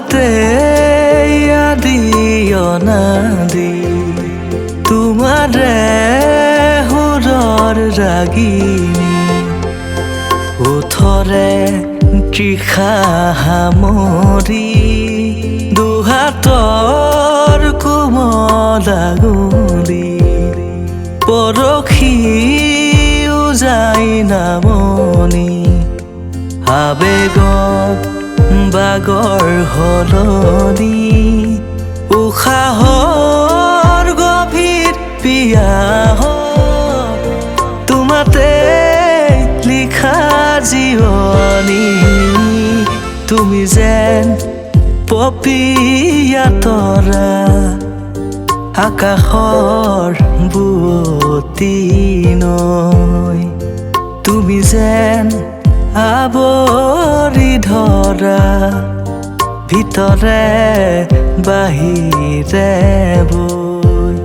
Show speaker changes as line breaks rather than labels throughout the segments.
তোমাতে আদি অনাদি তোমাৰে সুৰৰ ৰাগিনী ওঠৰে তৃষা সামৰি দুহাতৰ কোমল আঙুলি পৰখিও যায় নামনি আবেগত বাগৰ সলনি উশাহৰ গভীৰ পিয়াহত তোমাতে লিখা জীৱনী তুমি যেন পপীয়া তৰা আকাশৰ বুৱতী নৈ তুমি যেন আৱৰি ধৰা ভিতৰে বাহিৰে বৈ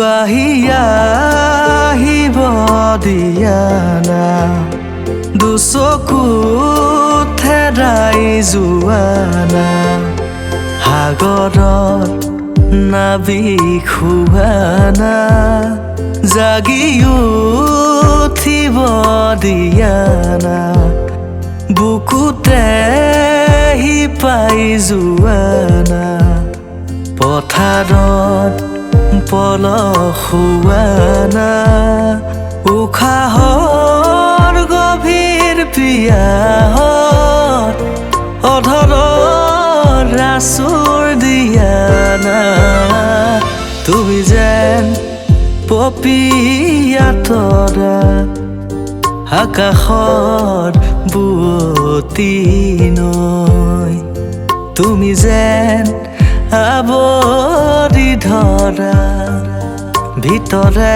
বাহিয়া আহিব দিয়া না দুচকু থেৰাই যোৱা না সাগৰত নাবিক হোৱা না জাগি উঠিব দিয়া না বুকুতে শিপাই যোৱা না পথাৰত পলসুৱা না উশাহৰ গভীৰ পিয়াহত অধৰৰ আঁচোৰ দিয়া না তুমি যেন পপীয়া তৰা আকাশৰ বুৱতী নৈ তুমি যেন আৱৰি ধৰা ভিতৰে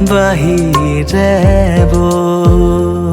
বাহিৰে বৈ